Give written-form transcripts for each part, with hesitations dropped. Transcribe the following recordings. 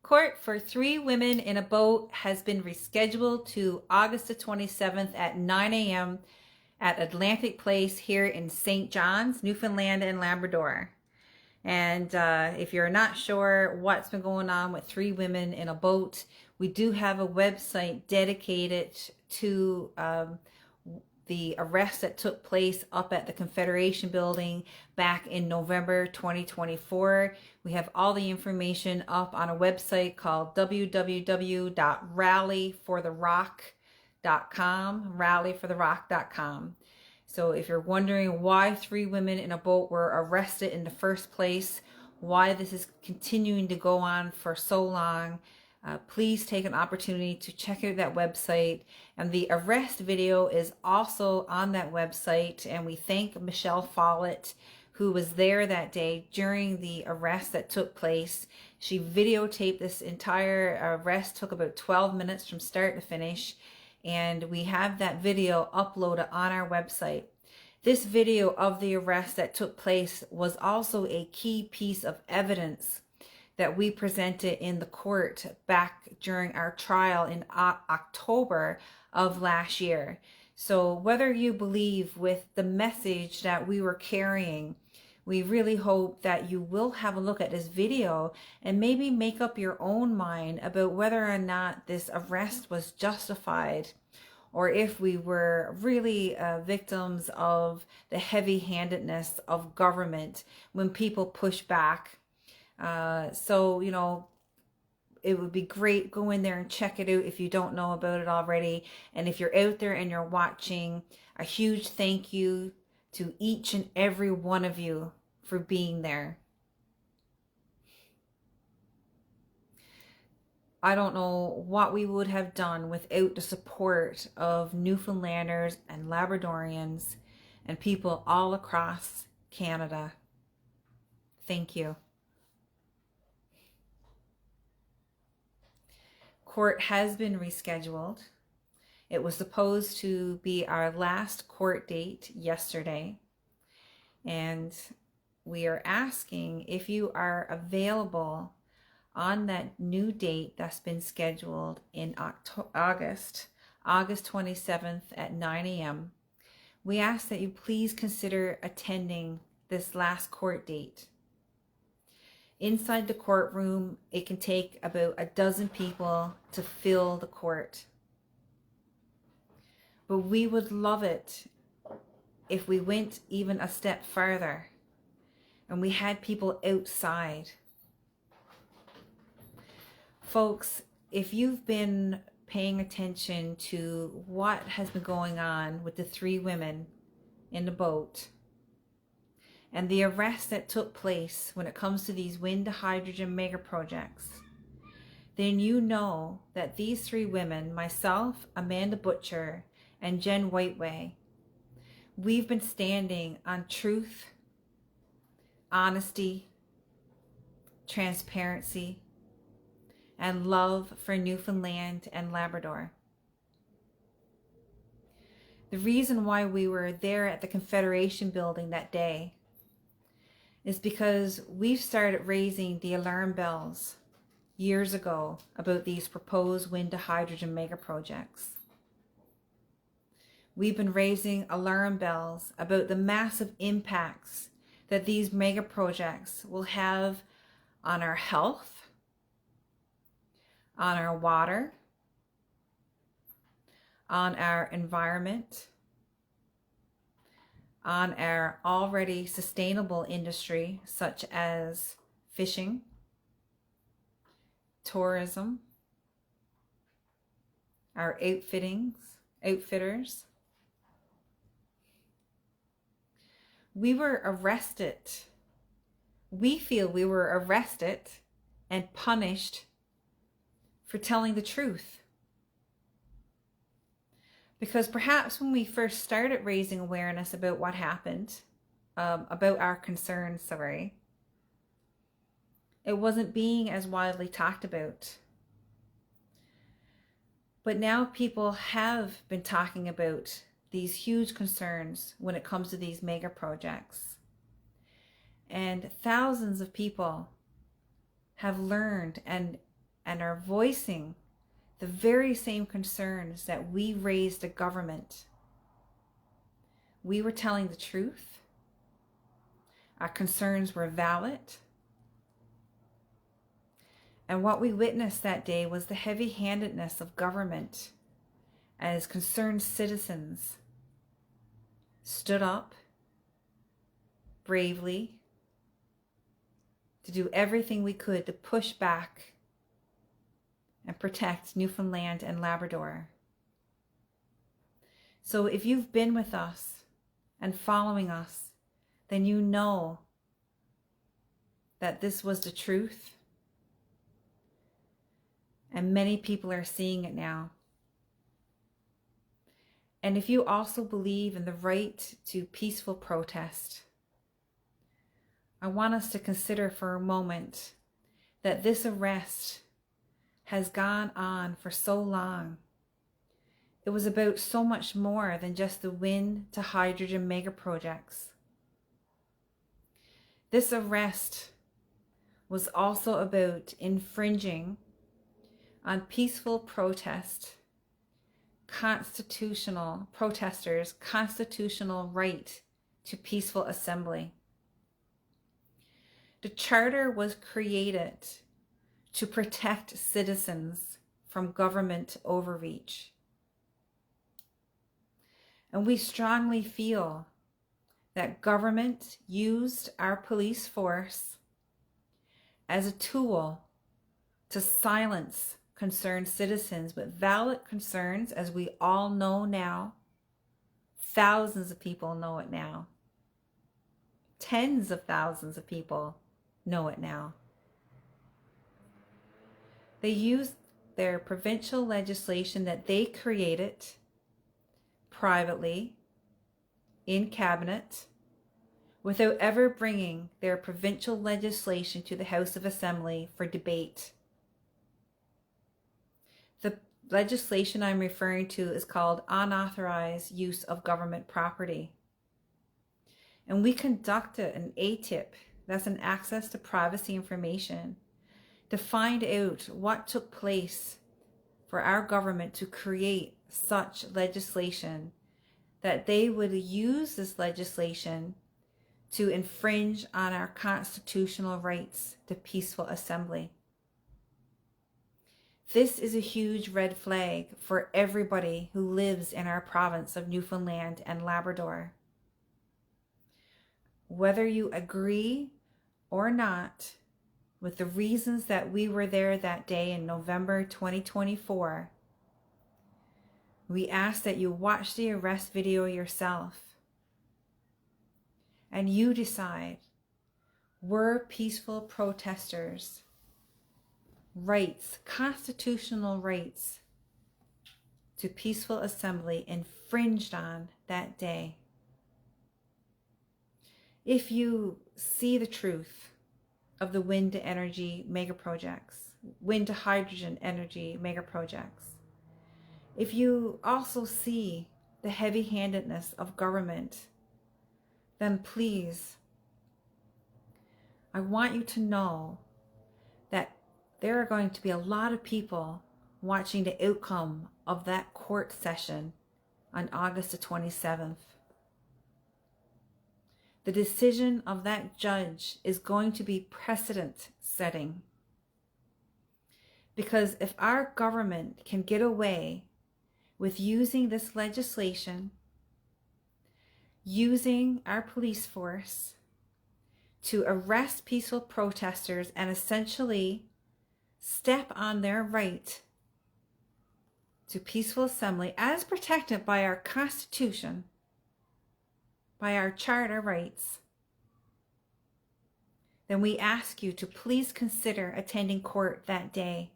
Court for 3 women in a boat has been rescheduled to August the 27th at 9 a.m. at Atlantic Place here in St. John's, Newfoundland and Labrador. And if you're not sure what's been going on with 3 women in a boat, we do have a website dedicated to the arrest that took place up at the Confederation Building back in November 2024. We have all the information up on a website called www.rallyfortherock.com, rallyfortherock.com. So if you're wondering why 3 women in a boat were arrested in the first place, why this is continuing to go on for so long, please take an opportunity to check out that website. And the arrest video is also on that website. And we thank Michelle Follett, who was there that day during the arrest that took place. She videotaped this entire arrest, took about 12 minutes from start to finish. And we have that video uploaded on our website. This video of the arrest that took place was also a key piece of evidence that we presented in the court back during our trial in October of last year. So whether you believe with the message that we were carrying, we really hope that you will have a look at this video and maybe make up your own mind about whether or not this arrest was justified, or if we were really victims of the heavy-handedness of government when people push back. So, you know, it would be great. Go in there and check it out if you don't know about it already. And if you're out there and you're watching, a huge thank you to each and every one of you for being there. I don't know what we would have done without the support of Newfoundlanders and Labradorians and people all across Canada. Thank you. Court has been rescheduled. It was supposed to be our last court date yesterday. And we are asking if you are available on that new date that's been scheduled in August 27th at 9 a.m. We ask that you please consider attending this last court date. Inside the courtroom, it can take about 12 people to fill the court. But we would love it if we went even a step farther and we had people outside. Folks, if you've been paying attention to what has been going on with the 3 women in the boat and the arrest that took place when it comes to these wind to hydrogen mega projects, then you know that these 3 women, myself, Amanda Butcher, and Jen Whiteway, we've been standing on truth, honesty, transparency, and love for Newfoundland and Labrador. The reason why we were there at the Confederation Building that day is because we've started raising the alarm bells years ago about these proposed wind to hydrogen mega projects. We've been raising alarm bells about the massive impacts that these mega projects will have on our health, on our water, on our environment, on our already sustainable industry such as fishing, tourism, our outfitters. We were arrested. We feel we were arrested and punished for telling the truth. Because perhaps when we first started raising awareness about what happened, about our concerns, it wasn't being as widely talked about. But now people have been talking about these huge concerns when it comes to these mega projects. And thousands of people have learned and and are voicing the very same concerns that we raised the government. We were telling the truth. Our concerns were valid. And what we witnessed that day was the heavy-handedness of government as concerned citizens stood up bravely to do everything we could to push back and protect Newfoundland and Labrador. So if you've been with us and following us, then you know that this was the truth. And many people are seeing it now. And if you also believe in the right to peaceful protest, I want us to consider for a moment that this arrest has gone on for so long. It was about so much more than just the wind to hydrogen mega projects. This arrest was also about infringing on peaceful protesters' constitutional right to peaceful assembly. The charter was created to protect citizens from government overreach. And we strongly feel that government used our police force as a tool to silence concerned citizens with valid concerns, as we all know now. Thousands of people know it now. Tens of thousands of people know it now. They used their provincial legislation that they created privately in cabinet without ever bringing their provincial legislation to the House of Assembly for debate. The legislation I'm referring to is called Unauthorized Use of Government Property. And we conducted an ATIP, that's an access to privacy information, to find out what took place for our government to create such legislation, that they would use this legislation to infringe on our constitutional rights to peaceful assembly. This is a huge red flag for everybody who lives in our province of Newfoundland and Labrador. Whether you agree or not with the reasons that we were there that day in November 2024, we ask that you watch the arrest video yourself and you decide, were peaceful protesters' rights, constitutional rights to peaceful assembly, infringed on that day? If you see the truth of the wind to energy mega projects, wind to hydrogen energy mega projects, if you also see the heavy-handedness of government, then please, I want you to know that there are going to be a lot of people watching the outcome of that court session on August the 27th. The decision of that judge is going to be precedent setting. Because if our government can get away with using this legislation, using our police force to arrest peaceful protesters and essentially step on their right to peaceful assembly as protected by our Constitution, by our charter rights, then we ask you to please consider attending court that day,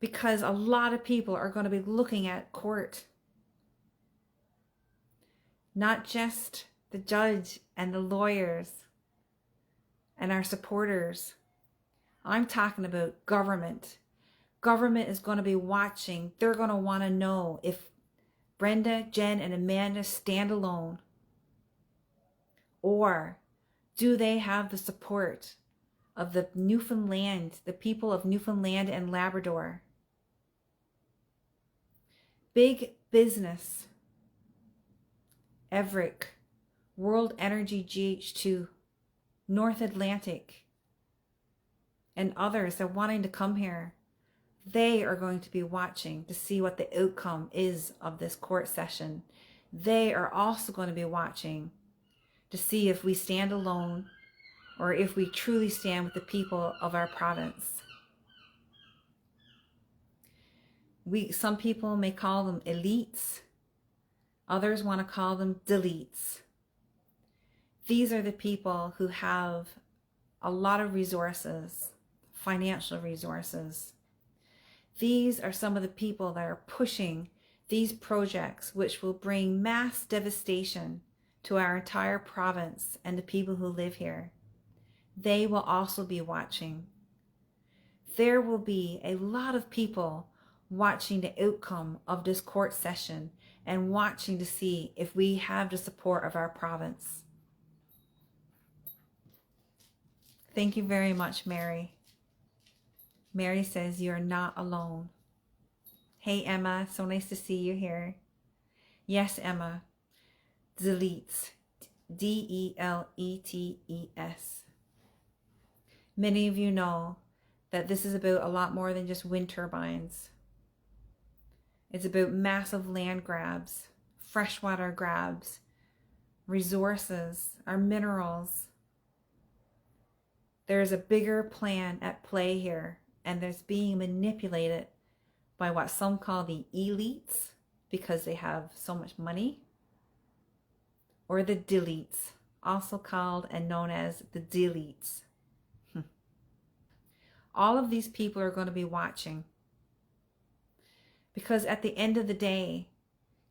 because a lot of people are going to be looking at court. Not just the judge and the lawyers and our supporters. I'm talking about government. Government is going to be watching. They're going to want to know if Brenda, Jen, and Amanda stand alone, or do they have the support of the Newfoundland, the people of Newfoundland and Labrador. Big business, Everick, World Energy GH2, North Atlantic, and others that are wanting to come here. They are going to be watching to see what the outcome is of this court session. They are also going to be watching to see if we stand alone or if we truly stand with the people of our province. Some people may call them elites. Others want to call them deletes. These are the people who have a lot of resources, financial resources. These are some of the people that are pushing these projects, which will bring mass devastation to our entire province and the people who live here. They will also be watching. There will be a lot of people watching the outcome of this court session and watching to see if we have the support of our province. Thank you very much, Mary. Mary says you're not alone. Hey, Emma, so nice to see you here. Yes, Emma. Deletes. D-E-L-E-T-E-S. Many of you know that this is about a lot more than just wind turbines. It's about massive land grabs, freshwater grabs, resources, our minerals. There's a bigger plan at play here, and there's being manipulated by what some call the elites because they have so much money, or the deletes, also called and known as the deletes. All of these people are going to be watching because at the end of the day,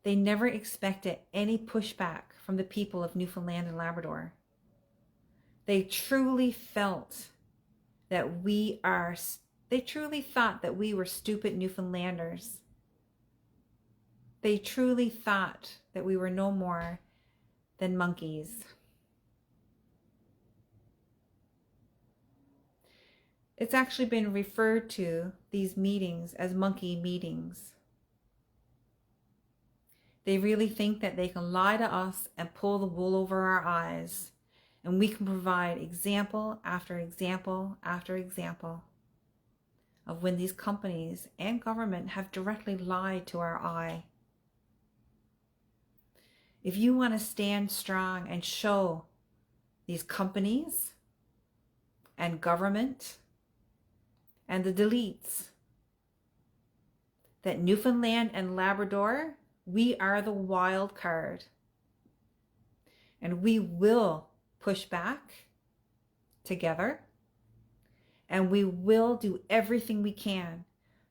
they never expected any pushback from the people of Newfoundland and Labrador. They truly felt that they truly thought that we were stupid Newfoundlanders. They truly thought that we were no more than monkeys. It's actually been referred to, these meetings, as monkey meetings. They really think that they can lie to us and pull the wool over our eyes, and we can provide example after example after example of when these companies and government have directly lied to our eye. If you want to stand strong and show these companies and government and the deletes that Newfoundland and Labrador, we are the wild card. And we will push back together, and we will do everything we can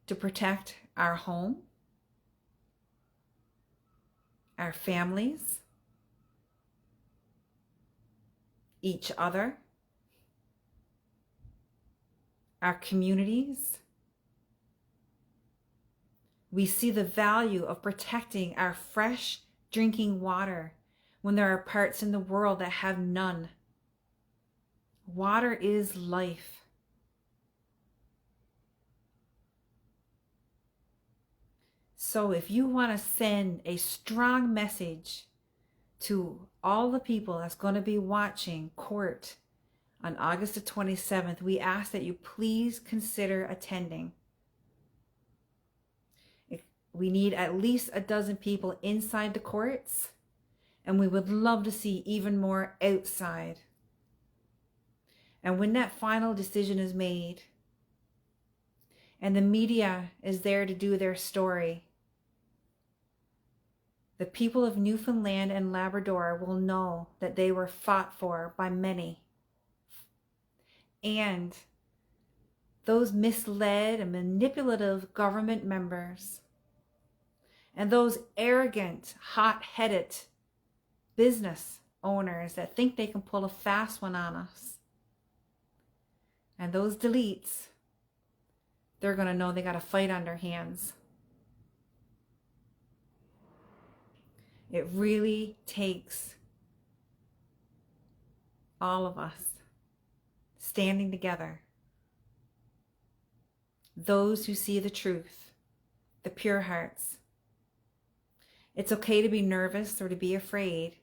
to protect our home, our families, each other, our communities. We see the value of protecting our fresh drinking water when there are parts in the world that have none. Water is life. So if you want to send a strong message to all the people that's going to be watching court on August the 27th, we ask that you please consider attending. We need at least a dozen people inside the courts, and we would love to see even more outside. And when that final decision is made, and the media is there to do their story, the people of Newfoundland and Labrador will know that they were fought for by many. And those misled and manipulative government members and those arrogant, hot-headed business owners that think they can pull a fast one on us, and those deletes, they're going to know they got a fight on their hands. It really takes all of us standing together. Those who see the truth, the pure hearts. It's okay to be nervous or to be afraid.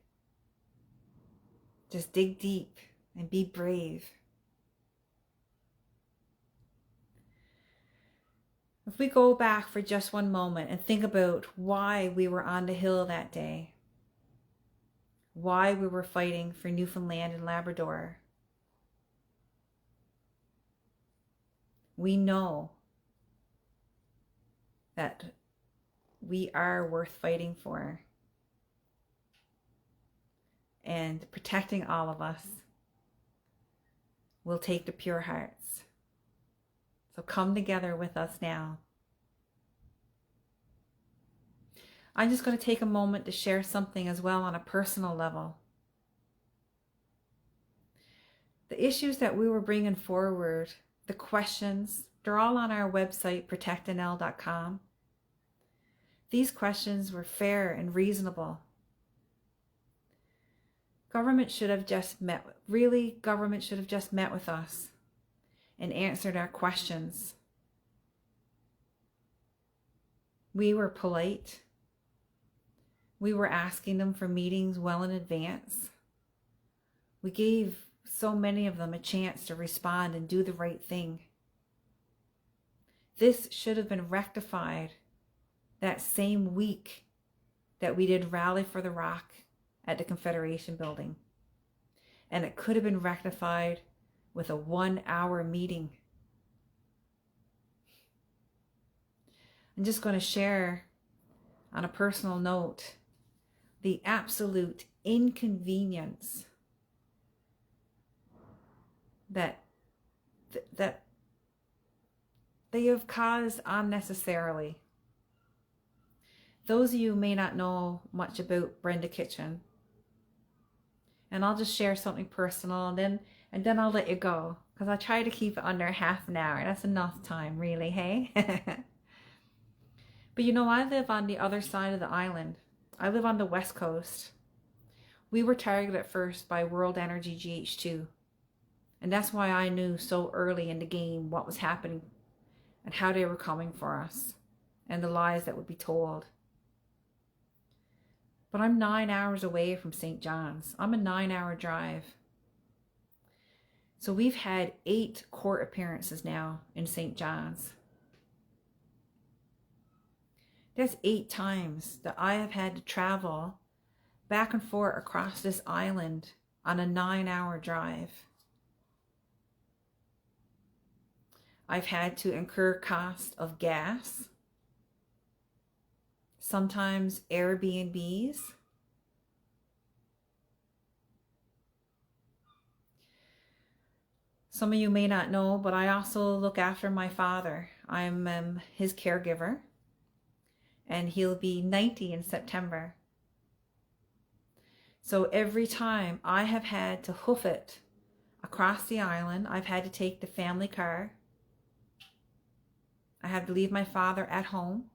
Just dig deep and be brave. If we go back for just one moment and think about why we were on the hill that day, why we were fighting for Newfoundland and Labrador, we know that we are worth fighting for. And protecting all of us will take the pure hearts. So come together with us now. I'm just going to take a moment to share something as well on a personal level. The issues that we were bringing forward, the questions, they're all on our website, protectnl.com. These questions were fair and reasonable. Government should have just met with us and answered our questions. We were polite. We were asking them for meetings well in advance. We gave so many of them a chance to respond and do the right thing. This should have been rectified that same week that we did Rally for the Rock at the Confederation building. And it could have been rectified with a 1-hour meeting. I'm just going to share on a personal note the absolute inconvenience that they have caused unnecessarily. Those of you who may not know much about Brenda Kitchen, and I'll just share something personal and then I'll let you go, because I try to keep it under half an hour. That's enough time, really, hey? But you know, I live on the other side of the island. I live on the west coast. We were targeted at first by World Energy GH2. And that's why I knew so early in the game what was happening and how they were coming for us and the lies that would be told. But I'm 9 hours away from St. John's. I'm a 9-hour drive. So we've had 8 court appearances now in St. John's. That's 8 times that I have had to travel back and forth across this island on a 9-hour drive. I've had to incur cost of gas, sometimes Airbnbs. Some of you may not know, but I also look after my father. I'm his caregiver, and he'll be 90 in September. So every time I have had to hoof it across the island, I've had to take the family car. I have to leave my father at home.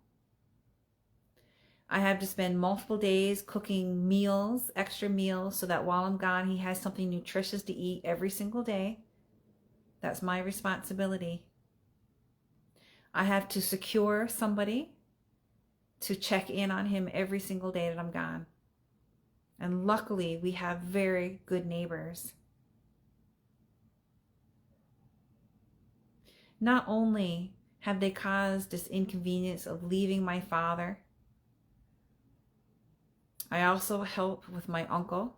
I have to spend multiple days cooking meals, extra meals, so that while I'm gone, he has something nutritious to eat every single day. That's my responsibility. I have to secure somebody to check in on him every single day that I'm gone. And luckily, we have very good neighbors. Not only have they caused this inconvenience of leaving my father, I also help with my uncle.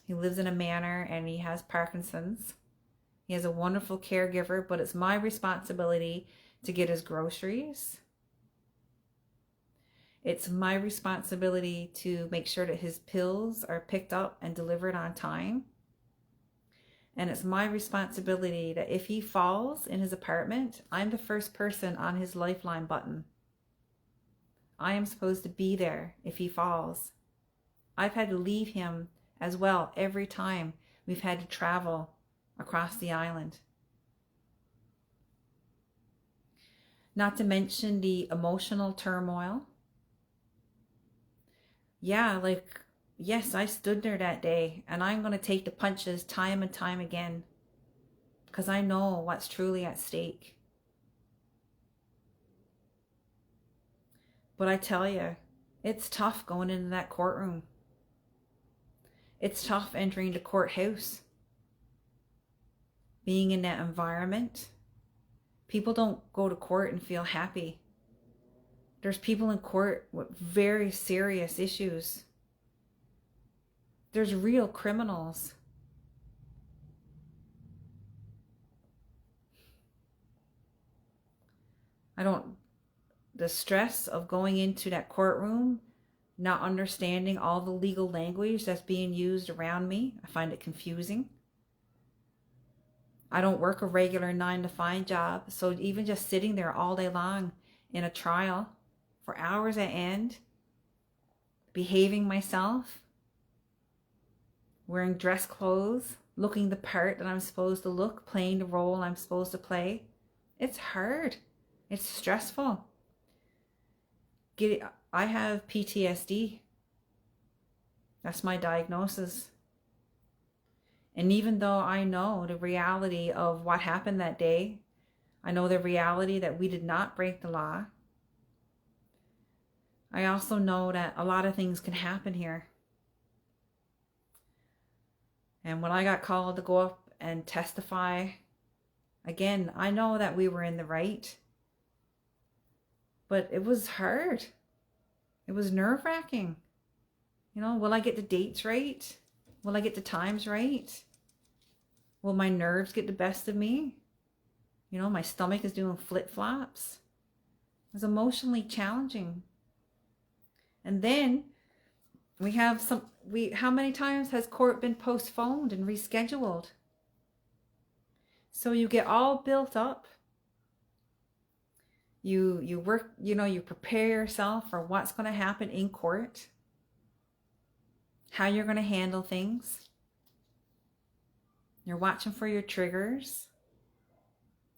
He lives in a manor and he has Parkinson's. He has a wonderful caregiver, but it's my responsibility to get his groceries. It's my responsibility to make sure that his pills are picked up and delivered on time. And it's my responsibility that if he falls in his apartment, I'm the first person on his lifeline button. I am supposed to be there if he falls. I've had to leave him as well every time we've had to travel across the island. Not to mention the emotional turmoil. Yeah, like yes, I stood there that day, and I'm going to take the punches time and time again, because I know what's truly at stake. But I tell you, it's tough going into that courtroom. It's tough entering the courthouse, being in that environment. People don't go to court and feel happy. There's people in court with very serious issues. There's real criminals. The stress of going into that courtroom, not understanding all the legal language that's being used around me, I find it confusing. I don't work a regular 9-to-5 job, so even just sitting there all day long in a trial for hours at end, behaving myself, wearing dress clothes, looking the part that I'm supposed to look, playing the role I'm supposed to play, it's hard. It's stressful. I have PTSD. That's my diagnosis. And even though I know the reality of what happened that day, I know the reality that we did not break the law, I also know that a lot of things can happen here. And when I got called to go up and testify, again, I know that we were in the right. But it was hard. It was nerve-wracking. You know, will I get the dates right? Will I get the times right? Will my nerves get the best of me? You know, my stomach is doing flip-flops. It was emotionally challenging. And then we have how many times has court been postponed and rescheduled? So you get all built up. You work, you prepare yourself for what's going to happen in court, how you're going to handle things. You're watching for your triggers.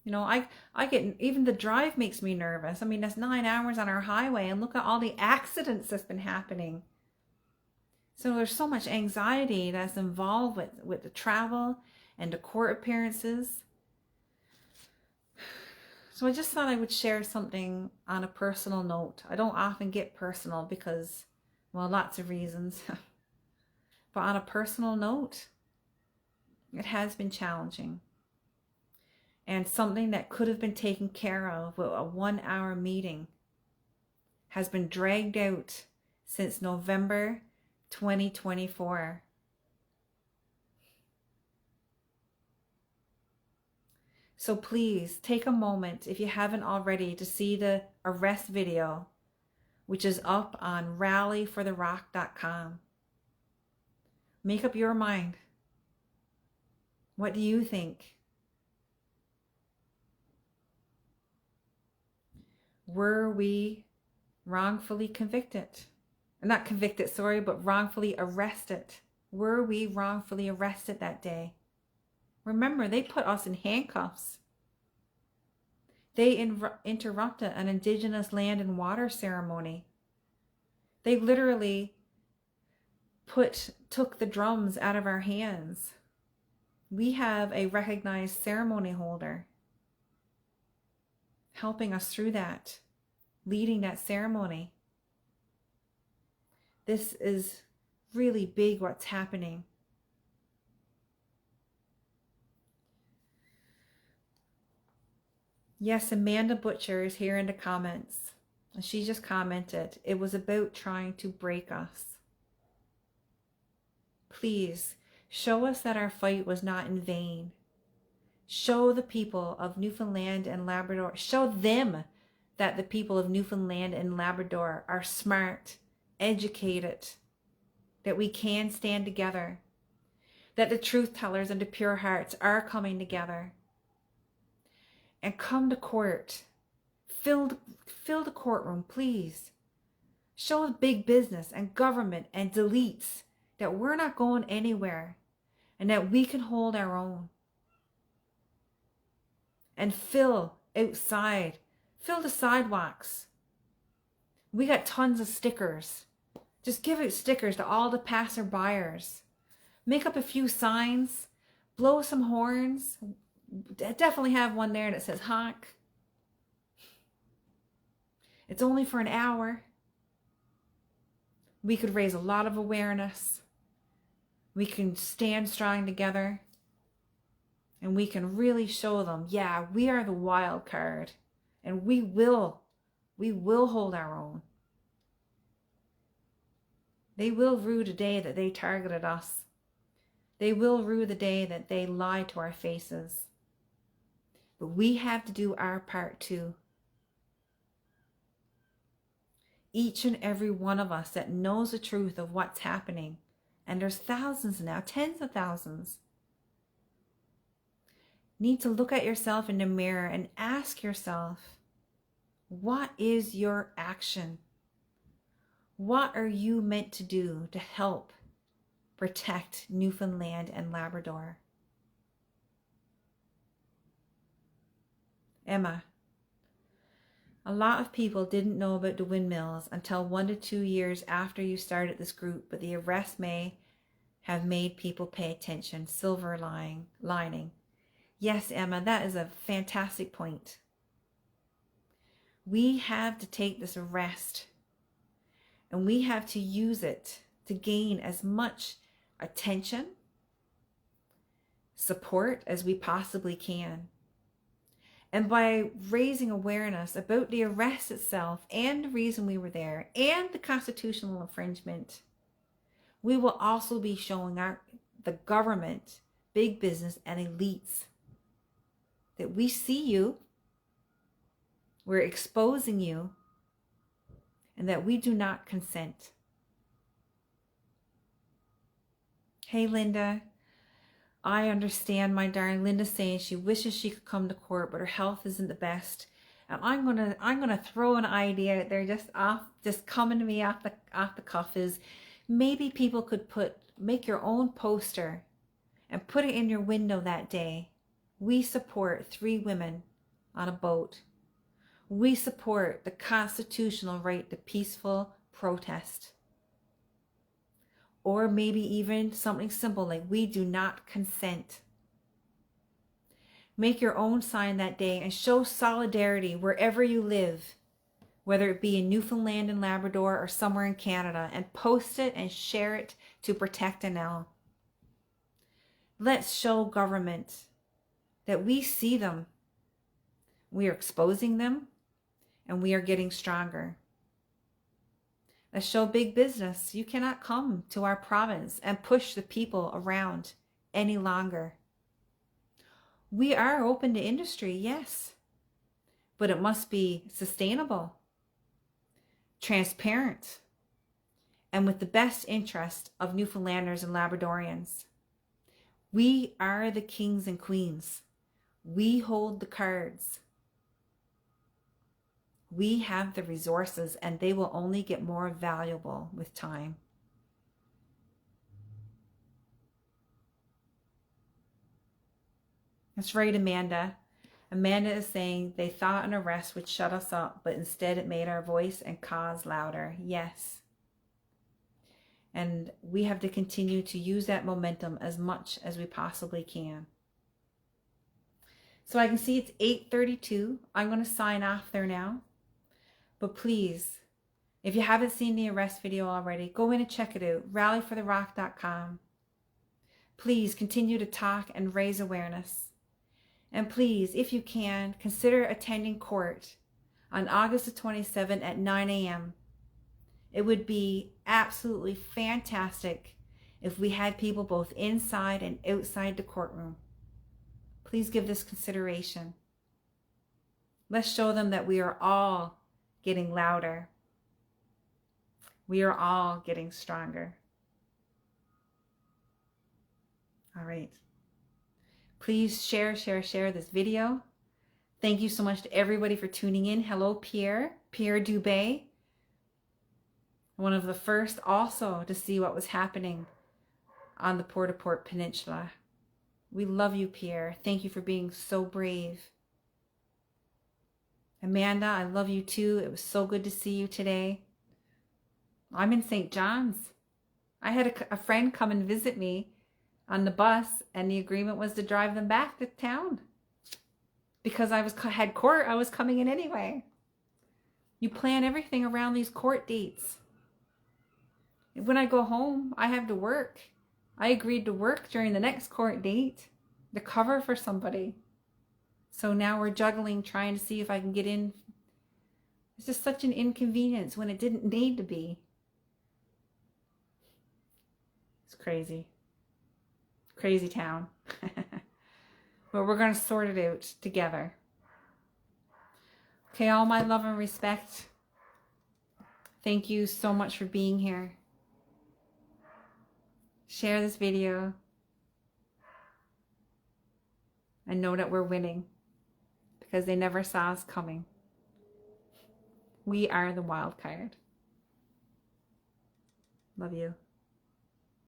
You know, I get, even the drive makes me nervous. I mean, that's 9 hours on our highway, and look at all the accidents that's been happening. So there's so much anxiety that's involved with the travel and the court appearances. So I just thought I would share something on a personal note. I don't often get personal because, well, lots of reasons. But on a personal note, it has been challenging. And something that could have been taken care of with a 1-hour meeting has been dragged out since November 2024. So please take a moment, if you haven't already, to see the arrest video, which is up on rallyfortherock.com. Make up your mind. What do you think? Were we wrongfully convicted? Not convicted, sorry, but wrongfully arrested. Were we wrongfully arrested that day? Remember, they put us in handcuffs. They interrupted an Indigenous land and water ceremony. They literally took the drums out of our hands. We have a recognized ceremony holder helping us through that, leading that ceremony. This is really big what's happening. Yes, Amanda Butcher is here in the comments. She just commented, it was about trying to break us. Please, show us that our fight was not in vain. Show the people of Newfoundland and Labrador, show them that the people of Newfoundland and Labrador are smart, educated, that we can stand together, that the truth tellers and the pure hearts are coming together. And come to court. Fill the courtroom, please. Show big business and government and deletes that we're not going anywhere and that we can hold our own. And fill outside. Fill the sidewalks. We got tons of stickers Just give out stickers to all the passerbyers. Make up a few signs. Blow some horns. Definitely have one there that says honk. It's only for an hour. We could raise a lot of awareness. We can stand strong together. And we can really show them, yeah, we are the wild card. And we will hold our own. They will rue the day that they targeted us. They will rue the day that they lied to our faces. But we have to do our part too. Each and every one of us that knows the truth of what's happening, and there's thousands now, tens of thousands, need to look at yourself in the mirror and ask yourself, what is your action? What are you meant to do to help protect Newfoundland and Labrador? Emma, a lot of people didn't know about the windmills until 1 to 2 years after you started this group, but the arrest may have made people pay attention. Silver lining. Yes, Emma, that is a fantastic point. We have to take this arrest and we have to use it to gain as much attention, support as we possibly can. And by raising awareness about the arrest itself and the reason we were there and the constitutional infringement, we will also be showing the government, big business, and elites that we see you, we're exposing you, and that we do not consent. Hey, Linda. I understand, my darling. Linda's saying she wishes she could come to court, but her health isn't the best. And I'm gonna throw an idea out there, just coming to me off the cuff, is maybe people could make your own poster and put it in your window that day. We support 3 women on a boat. We support the constitutional right to peaceful protest. Or maybe even something simple like, we do not consent. Make your own sign that day and show solidarity wherever you live, whether it be in Newfoundland and Labrador or somewhere in Canada, and post it and share it to protect NL. Let's show government that we see them. We are exposing them and we are getting stronger. Let's show big business you cannot come to our province and push the people around any longer. We are open to industry, yes, but it must be sustainable, transparent, and with the best interest of Newfoundlanders and Labradorians. We are the kings and queens. We hold the cards. We have the resources, and they will only get more valuable with time. That's right, Amanda. Amanda is saying they thought an arrest would shut us up, but instead it made our voice and cause louder. Yes. And we have to continue to use that momentum as much as we possibly can. So I can see it's 8:32. I'm going to sign off there now. But please, if you haven't seen the arrest video already, go in and check it out. Rallyfortherock.com. Please continue to talk and raise awareness. And please, if you can, consider attending court on August the 27th at 9 a.m. It would be absolutely fantastic if we had people both inside and outside the courtroom. Please give this consideration. Let's show them that we are all getting louder. We are all getting stronger. All right. Please share this video. Thank you so much to everybody for tuning in. Hello, Pierre Dubé. One of the first also to see what was happening on the Port-au-Port Peninsula. We love you, Pierre. Thank you for being so brave. Amanda, I love you too. It was so good to see you today. I'm in St. John's. I had a friend come and visit me on the bus, and the agreement was to drive them back to town. Because I had court, I was coming in anyway. You plan everything around these court dates. When I go home, I have to work. I agreed to work during the next court date to cover for somebody. So now we're juggling, trying to see if I can get in. It's just such an inconvenience when it didn't need to be. It's crazy. Crazy town. But we're going to sort it out together. Okay, all my love and respect. Thank you so much for being here. Share this video. And know that we're winning. Because they never saw us coming. We are the wild card. Love you.